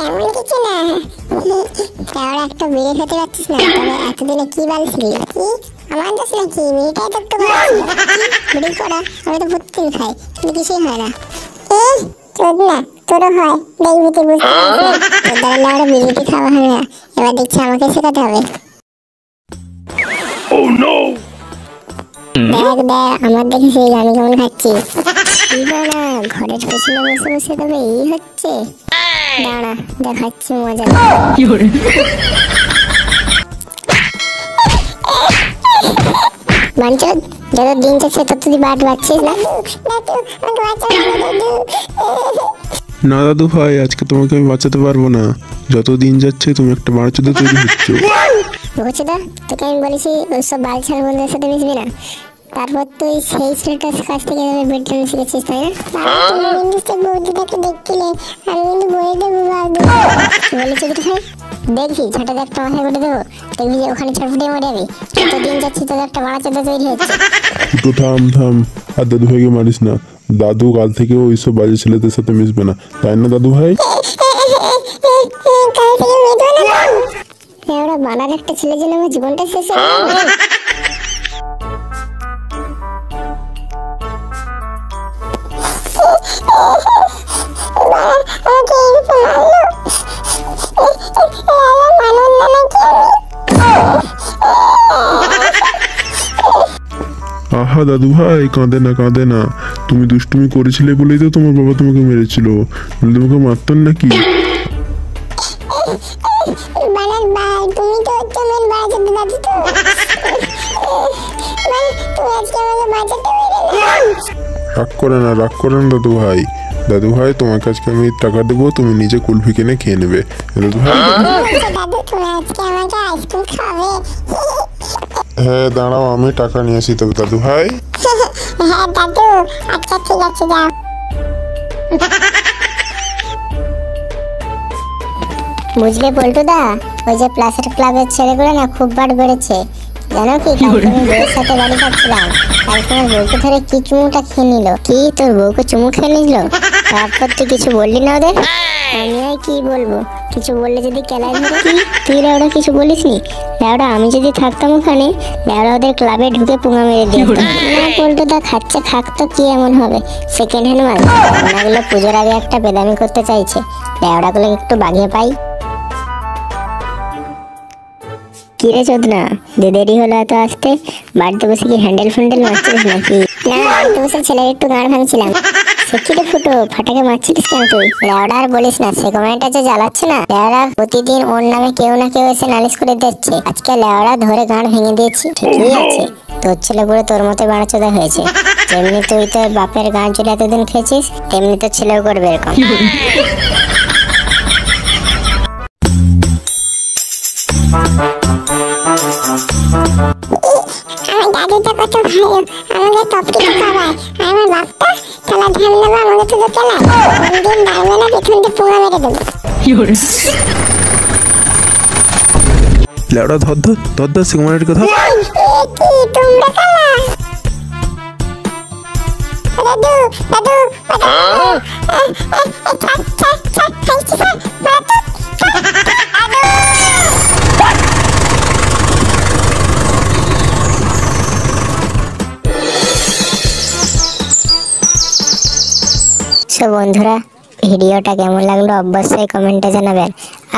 তেমন কিছু না। আর একটা বিড়ি খেতে পারছিস না, তবে এতদিনে কি বালছিলি? কি আমার দোষ নাকি? বিড়িটাই তো একটু বিড়ি করা, আমি তো প্রতিদিন খাই, কিন্তু কিছুই হয় না। চোদ না, তোরও হয়, দেখবি তুই বুঝতে পারছিস। তোর দ্বারা না বিড়িটি খাওয়া হয় না, এবার দেখছি আমাকে শেখাতে হবে। দেখ দেখ, আমার দেখেছি আমি কেমন খাচ্ছি। না ঘরের পেছনে বসে বসে তবে এই হচ্ছে। দাঁড়া দেখাচ্ছি মজা। বাঞ্চদ, যত দিন যাচ্ছে তত তুই বাট বাচ্ছিস না। না দাদু ভাই, আজকে তোমাকে আমি বাঁচাতে পারবো না। যত দিন যাচ্ছে তুমি একটা বাচ্চাদের তৈরি হচ্ছ। বুঝছো, তোকে আমি বলেছি ওইসব বালছাল বন্ধুদের সাথে মিশবি না। তারপর তুই সেই ছেলেটার কাছ থেকে বেডরুম শিখেছিস, তাই না? বৌদিটাকে দেখছিলে, আমি কিন্তু বলে দেবো বলেছি কি ভাই? দেখবি ছোট একটা মাথায় করে দেবো, দেখবি যে ওখানে ছটফটিয়ে মরে যাবি। যত দিন যাচ্ছি তোর একটা বাচ্চাদের তৈরি হচ্ছে। তো থাম থাম, আর দাদু ভাইকে মারিস না। দাদু কাল থেকে ওইসব বাজে ছেলেদের সাথে মিশবে না, তাই না দাদু ভাই? ওরা বানার একটা ছেলের জন্য আমার জীবনটা শেষ হয়ে গেল। আহা দাদু ভাই, কাঁদে না কাঁদে না। তুমি দুষ্টুমি করেছিলে বলেই তো তোমার বাবা তোমাকে মেরেছিল, বলে তোমাকে মারতেন নাকি? রাগ করে না, রাগ করে না দাদু ভাই। দাদু ভাই, তোমাকে আজকে আমি টাকা দেবো, তুমি নিজে কুলফি কিনে খেয়ে নেবে। দাদু ভাই, হ্যাঁ দাঁড়াও, আমি টাকা নিয়ে আসি তবে দাদু ভাই। হ্যাঁ দাদু, আচ্ছা ঠিক আছে, যাও। বুঝলে পল্টুদা, ওই যে প্লাসের ক্লাবের ছেলেগুলো না খুব বার বেড়েছে, জানো কি? আমি বউয়ের সাথে বাড়ি খাচ্ছিলাম, কালকে আমার বউকে ধরে কি চুমুটা খেয়ে নিল। কি তোর বউকে চুমু খেয়ে নিল? তারপর তুই কিছু বললি না ওদের? আমি আর কি বলবো, কিছু বললে যদি কেলাই ধরে। তুই লেওড়া কিছু বলিস নি? লেওড়া আমি যদি থাকতাম ওখানে, লেওড়া ওদের ক্লাবে ঢুকে পুঙা মেরে দিতাম। না পল্টুদা, খাচ্ছে খাক তো, কি এমন হবে? সেকেন্ড হ্যান্ড মাল, ওনাগুলো পুজোর আগে একটা বেদামি করতে চাইছে, লেওড়াগুলো একটু বাগিয়ে পাই। কিরে চোদনা, দেরি হলো এত আসতে? বাড়িতে বসে কি হ্যান্ডেল ফ্যান্ডেল মারছিস নাকি? না, বাড়িতে বসে ছেলের একটু গান ভাঙছিলাম। সে কি রে ফুটো, ফাটাকে মারছিলিস কেন তুই? লেওড়া আর বলিস না, সে কমেন্টটা যে জ্বালাচ্ছে না, লেওড়া প্রতিদিন ওর নামে কেউ না কেউ এসে নালিশ করে দিচ্ছে। আজকে লেওড়া ধরে গান ভেঙে দিয়েছি। ঠিকই আছে, তোর ছেলে পুরো তোর মতো বাড়াচোদা হয়েছে। যেমনি তুই তোর বাপের গান চলে এতদিন খেয়েছিস, তেমনি তোর ছেলেও করবে এরকম। আমার দাদুটা কত ভালো, আমাকে টপকে খাওয়ায়, আর আমার বাপটা খেলা ধ্যান নেবো, আমাকে তো খেলায়। কোনদিন দাঁড়াবে না, পেছন দিয়ে পুঙা মেরে দেবো। লেওড়া ধর ধর ধর ধর, সিগমারের কথা। কি তোমরা কালা? দাদু দাদু বন্ধুরা, ভিডিওটা কেমন লাগলো অবশ্যই কমেন্টে জানাবেন।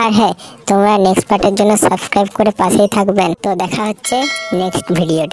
আর হ্যাঁ, তোমরা নেক্সট পার্টের জন্য সাবস্ক্রাইব করে পাশেই থাকবেন। তো দেখা হচ্ছে নেক্সট ভিডিওতে।